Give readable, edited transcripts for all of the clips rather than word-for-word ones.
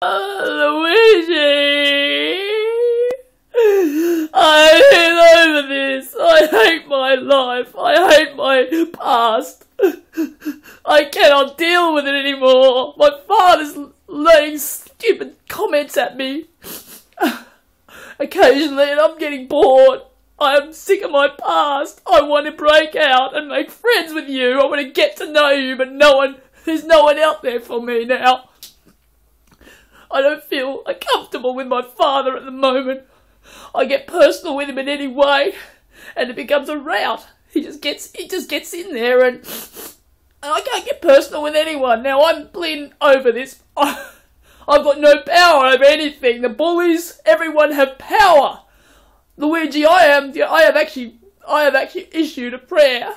Luigi! I ain't over this. I hate my life. I hate my past. I cannot deal with it anymore. My father's laying stupid comments at me occasionally, and I'm getting bored. I am sick of my past. I want to break out and make friends with you. I want to get to know you, but there's no one out there for me now. I don't feel comfortable with my father at the moment. I get personal with him in any way, and it becomes a rout. He just gets in there, and I can't get personal with anyone. Now I'm bleeding over this. I've got no power over anything. The bullies, everyone have power. Luigi, I have actually issued a prayer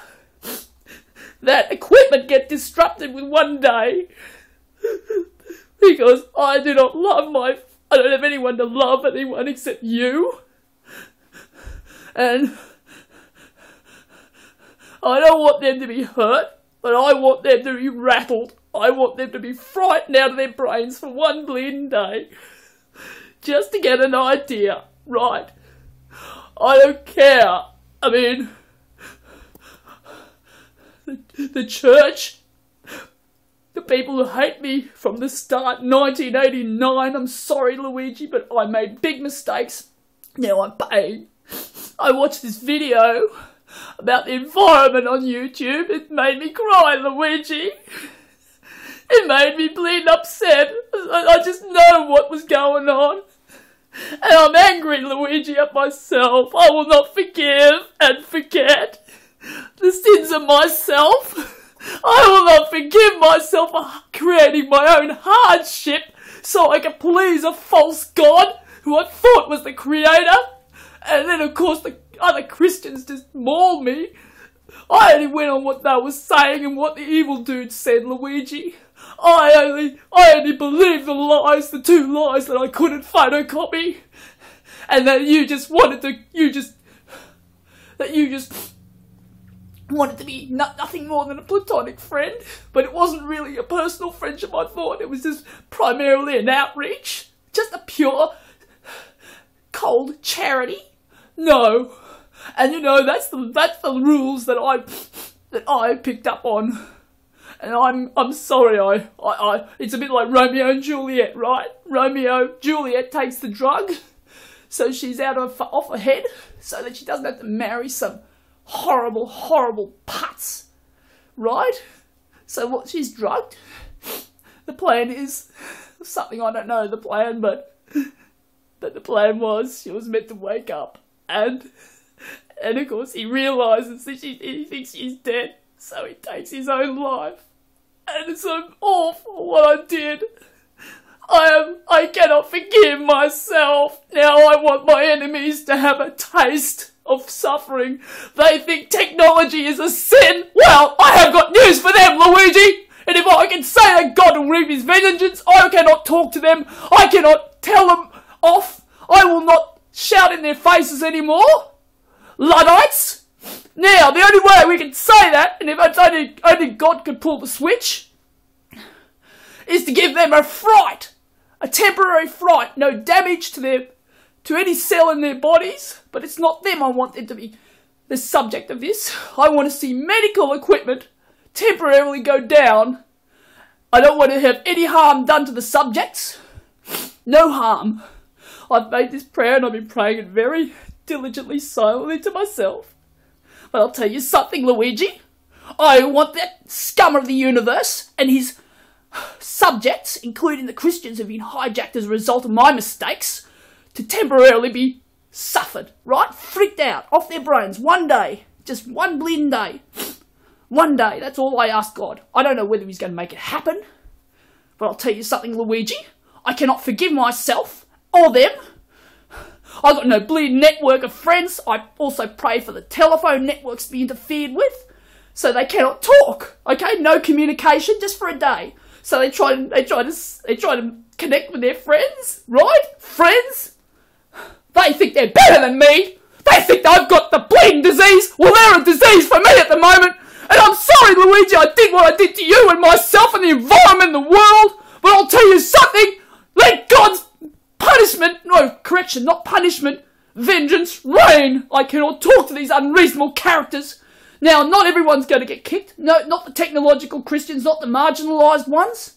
that equipment get disrupted with one day, because I don't have anyone to love anyone except you, and I don't want them to be hurt, but I want them to be rattled. I want them to be frightened out of their brains for one bleeding day, just to get an idea, right? I don't care. I mean, the church, the people who hate me from the start, 1989, I'm sorry, Luigi, but I made big mistakes. Now I'm paying. I watched this video about the environment on YouTube. It made me cry, Luigi. It made me bleed upset. I just know what was going on. And I'm angry, Luigi, at myself. I will not forgive and forget the sins of myself. I will not forgive myself for creating my own hardship so I could please a false god who I thought was the creator. And then, of course, the other Christians just mauled me. I only went on what they were saying and what the evil dude said, Luigi. I only believed the lies, the two lies that I couldn't photocopy, and that you just wanted to be nothing more than a platonic friend. But it wasn't really a personal friendship, I thought. It was just primarily an outreach, just a pure, cold charity. No, and you know that's the rules that I picked up on. And I'm sorry, it's a bit like Romeo and Juliet, right? Juliet takes the drug, so she's off her head, so that she doesn't have to marry some horrible putz, right? So what, she's drugged. The plan is something I don't know the plan, but the plan was she was meant to wake up, and of course he realises that he thinks she's dead, so he takes his own life. And it's so awful what I did. I cannot forgive myself. Now I want my enemies to have a taste of suffering. They think technology is a sin. Well, I have got news for them, Luigi. And if I can say that God will reap his vengeance, I cannot talk to them. I cannot tell them off. I will not shout in their faces anymore. Luddites. Now, the only way we can say that, and if it's only God could pull the switch, is to give them a fright. A temporary fright. No damage to any cell in their bodies, but it's not them I want them to be the subject of this. I want to see medical equipment temporarily go down. I don't want to have any harm done to the subjects. No harm. I've made this prayer and I've been praying it very diligently, silently to myself. But I'll tell you something, Luigi. I want that scum of the universe and his subjects, including the Christians who've been hijacked as a result of my mistakes, to temporarily be suffered, right? Freaked out, off their brains, one day. Just one bleeding day. One day, that's all I ask God. I don't know whether he's going to make it happen, but I'll tell you something, Luigi. I cannot forgive myself or them. I've got no bleeding network of friends. I also pray for the telephone networks to be interfered with, so they cannot talk. Okay, no communication, just for a day. So they try to connect with their friends, right? Friends. They think they're better than me. They think I've got the bleeding disease. Well, they're a disease for me at the moment. And I'm sorry, Luigi. I did what I did to you and myself and the environment and the world. But I'll tell you something. Let direction, not punishment. Vengeance, reign. I cannot talk to these unreasonable characters. Now, not everyone's going to get kicked. No, not the technological Christians, not the marginalised ones.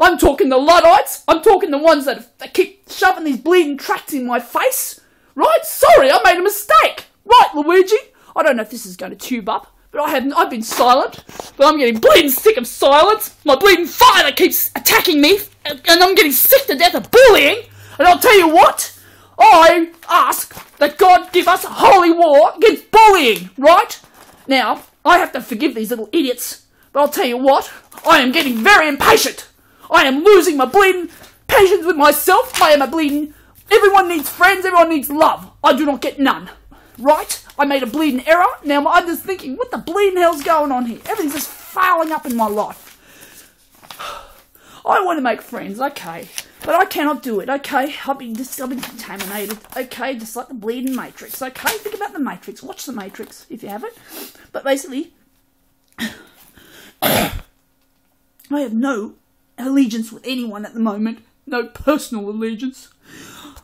I'm talking the Luddites. I'm talking the ones that keep shoving these bleeding tracts in my face. Right? Sorry, I made a mistake. Right, Luigi. I don't know if this is going to tube up, but I've been silent. But I'm getting bleeding sick of silence. My bleeding father keeps attacking me, and I'm getting sick to death of bullying. And I'll tell you what, I ask that God give us a holy war against bullying, right? Now, I have to forgive these little idiots, but I'll tell you what, I am getting very impatient. I am losing my bleeding patience with myself. I am a bleeding... Everyone needs friends, everyone needs love. I do not get none, right? I made a bleeding error. Now I'm just thinking, what the bleeding hell's going on here? Everything's just failing up in my life. I want to make friends, okay, but I cannot do it, okay? I've been contaminated, okay, just like the bleeding Matrix, okay? Think about the Matrix, watch the Matrix if you haven't. But basically, I have no allegiance with anyone at the moment, no personal allegiance.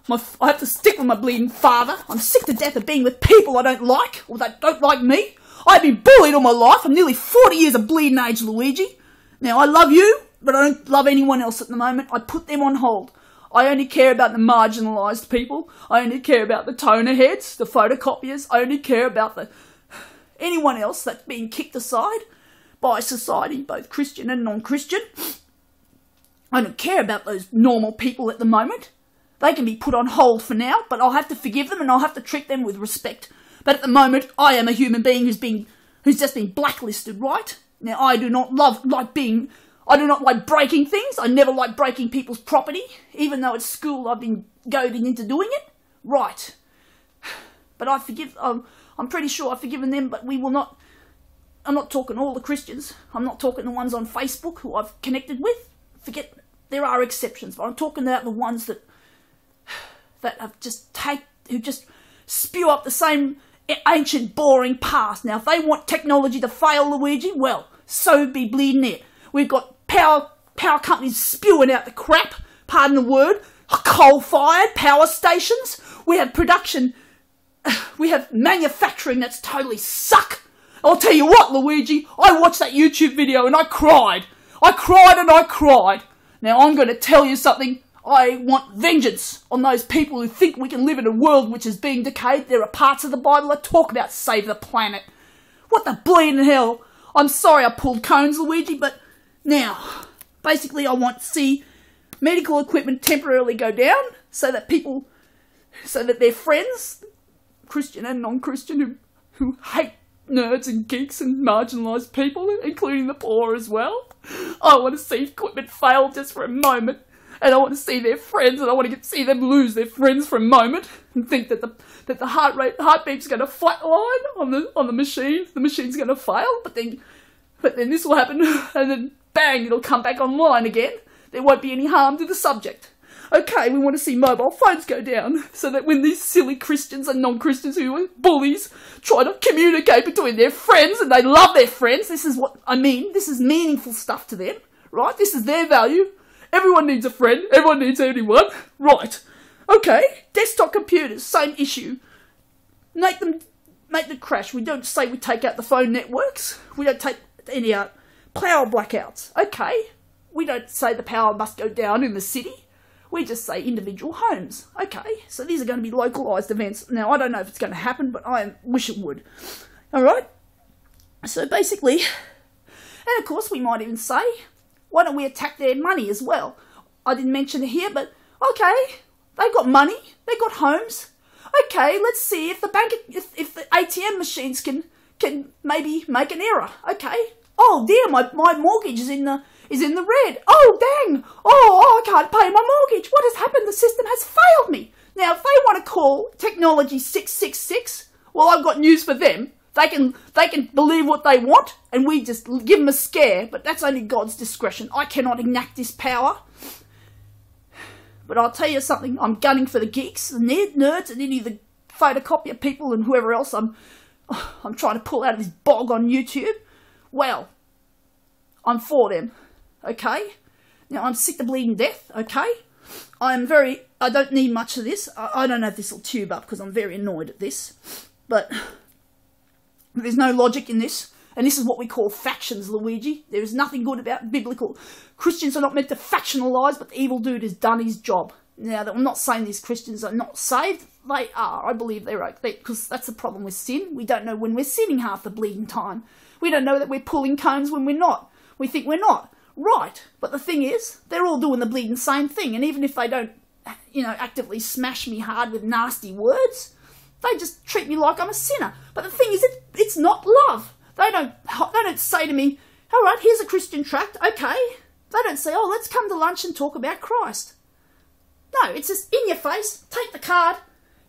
I have to stick with my bleeding father. I'm sick to death of being with people I don't like, or that don't like me. I've been bullied all my life. I'm nearly 40 years of bleeding age, Luigi. Now, I love you, but I don't love anyone else at the moment. I put them on hold. I only care about the marginalised people. I only care about the toner heads, the photocopiers. I only care about anyone else that's being kicked aside by society, both Christian and non-Christian. I don't care about those normal people at the moment. They can be put on hold for now, but I'll have to forgive them and I'll have to treat them with respect. But at the moment, I am a human being who's just been blacklisted, right? Now, I do not I do not like breaking things. I never like breaking people's property, even though at school I've been goaded into doing it. Right. But I'm pretty sure I've forgiven them, but we will not, I'm not talking all the Christians. I'm not talking the ones on Facebook who I've connected with. Forget, there are exceptions, but I'm talking about the ones that have who just spew up the same ancient, boring past. Now, if they want technology to fail, Luigi, well, so be bleeding it. We've got power companies spewing out the crap, pardon the word, coal-fired power stations. We have production, we have manufacturing that's totally suck. I'll tell you what, Luigi, I watched that YouTube video and I cried. I cried and I cried. Now, I'm going to tell you something. I want vengeance on those people who think we can live in a world which is being decayed. There are parts of the Bible that talk about save the planet. What the bleeding hell? I'm sorry I pulled cones, Luigi, but now, basically I want to see medical equipment temporarily go down so that their friends, Christian and non-Christian, who hate nerds and geeks and marginalised people, including the poor as well. I want to see equipment fail just for a moment. And I want to see their friends, and I want to see them lose their friends for a moment, and think that the heartbeat's going to flatline on the machine. The machine's going to fail, but then this will happen, and then bang, it'll come back online again. There won't be any harm to the subject. Okay, we want to see mobile phones go down, so that when these silly Christians and non-Christians who are bullies try to communicate between their friends, and they love their friends, this is what I mean. This is meaningful stuff to them, right? This is their value. Everyone needs a friend. Everyone needs anyone. Right. Okay. Desktop computers, same issue. Make them crash. We don't say we take out the phone networks. We don't take any out. Power blackouts. Okay. We don't say the power must go down in the city. We just say individual homes. Okay. So these are going to be localised events. Now, I don't know if it's going to happen, but I wish it would. All right. So basically, and of course, we might even say, why don't we attack their money as well? I didn't mention it here, but okay, they've got money, they've got homes. Okay, let's see if the ATM machines can maybe make an error. Okay. Oh dear, my mortgage is in the red. Oh dang. Oh, I can't pay my mortgage. What has happened? The system has failed me. Now, if they want to call technology 666, well, I've got news for them. They can believe what they want, and we just give them a scare, but that's only God's discretion. I cannot enact this power. But I'll tell you something, I'm gunning for the geeks, the nerds, and any of the photocopier people and whoever else I'm trying to pull out of this bog on YouTube. Well, I'm for them, okay? Now, I'm sick to bleeding death, okay? I don't need much of this. I don't know if this will tube up because I'm very annoyed at this. But there's no logic in this. And this is what we call factions, Luigi. There is nothing good about biblical. Christians are not meant to factionalise, but the evil dude has done his job. Now, I'm not saying these Christians are not saved. They are. I believe they're okay. Because that's the problem with sin. We don't know when we're sinning half the bleeding time. We don't know that we're pulling cones when we're not. We think we're not. Right. But the thing is, they're all doing the bleeding same thing. And even if they don't, actively smash me hard with nasty words, they just treat me like I'm a sinner. But the thing is, it's not love. They don't say to me, all right, here's a Christian tract, okay. They don't say, oh, let's come to lunch and talk about Christ. No, it's just in your face, take the card,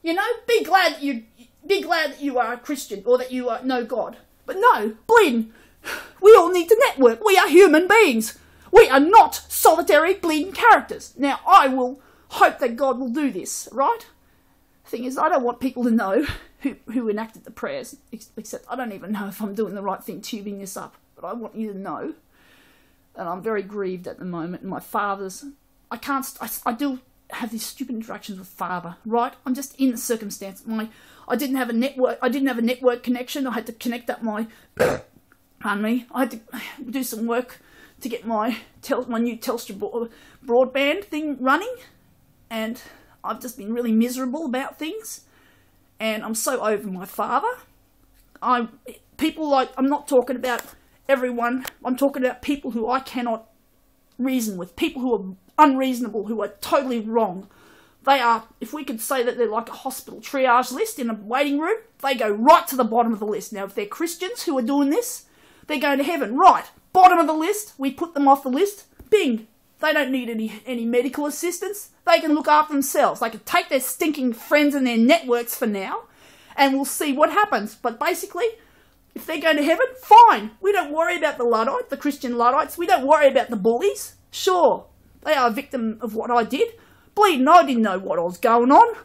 be glad that you are a Christian or that you know God. But no, bleeding, we all need to network. We are human beings. We are not solitary bleeding characters. Now, I will hope that God will do this, right? Thing is, I don't want people to know who enacted the prayers, except I don't even know if I'm doing the right thing tubing this up, but I want you to know that I'm very grieved at the moment. My father's, I do have these stupid interactions with father, right? I'm just in the circumstance. I didn't have a network connection. I had to connect up my, pardon me, I had to do some work to get my new Telstra broadband thing running, and I've just been really miserable about things, and I'm so over my father. I'm not talking about everyone, I'm talking about people who I cannot reason with, people who are unreasonable, who are totally wrong. They are, if we could say that they're like a hospital triage list in a waiting room, they go right to the bottom of the list. Now, if they're Christians who are doing this, they're going to heaven. Right, bottom of the list, we put them off the list, bing. They don't need any medical assistance. They can look after themselves. They can take their stinking friends and their networks for now, and we'll see what happens. But basically, if they're going to heaven, fine. We don't worry about the Luddites, the Christian Luddites. We don't worry about the bullies. Sure, they are a victim of what I did. Bleeding, I didn't know what was going on.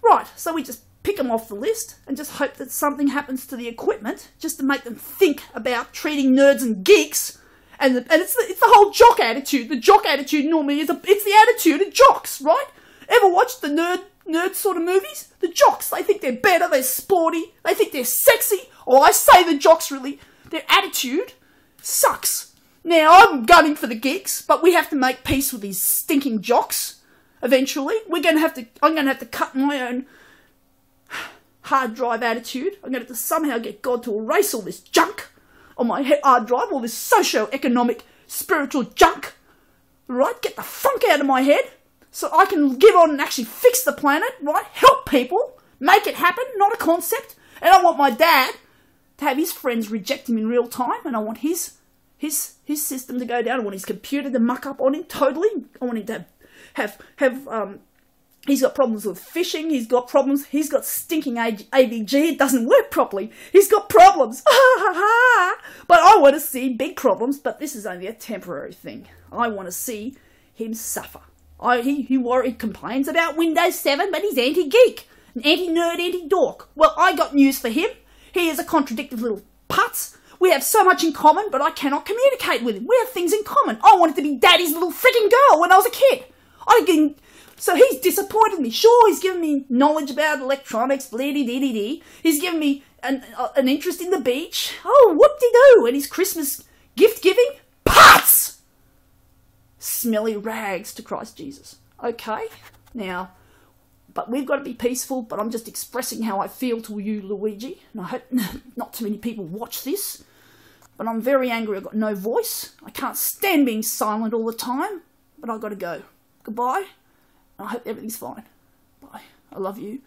Right, so we just pick them off the list and just hope that something happens to the equipment just to make them think about treating nerds and geeks. And it's the whole jock attitude. The jock attitude normally it's the attitude of jocks, right? Ever watched the nerd sort of movies? The jocks, they think they're better, they're sporty, they think they're sexy. Or I say the jocks really, their attitude sucks. Now, I'm gunning for the geeks, but we have to make peace with these stinking jocks eventually. I'm going to have to cut my own hard drive attitude. I'm going to have to somehow get God to erase all this junk on my hard drive, all this socio-economic, spiritual junk, right? Get the funk out of my head so I can get on and actually fix the planet, right? Help people, make it happen, not a concept. And I want my dad to have his friends reject him in real time, and I want his system to go down. I want his computer to muck up on him totally. I want him to have he's got problems with phishing, he's got stinking AVG, it doesn't work properly, he's got problems, but I want to see big problems, but this is only a temporary thing. I want to see him suffer. He complains about Windows 7, but he's anti-geek, anti-nerd, anti-dork. Well, I got news for him. He is a contradictive little putz. We have so much in common, but I cannot communicate with him. We have things in common. I wanted to be daddy's little freaking girl when I was a kid. So he's disappointed me. Sure, he's given me knowledge about electronics, blee-dee-dee-dee-dee. He's given me an interest in the beach. Oh, whoop-de-doo. And his Christmas gift-giving? Putz! Smelly rags to Christ Jesus. Okay, now, but we've got to be peaceful, but I'm just expressing how I feel to you, Luigi. And I hope not too many people watch this. But I'm very angry. I've got no voice. I can't stand being silent all the time. But I've got to go. Goodbye. I hope everything's fine. Bye. I love you.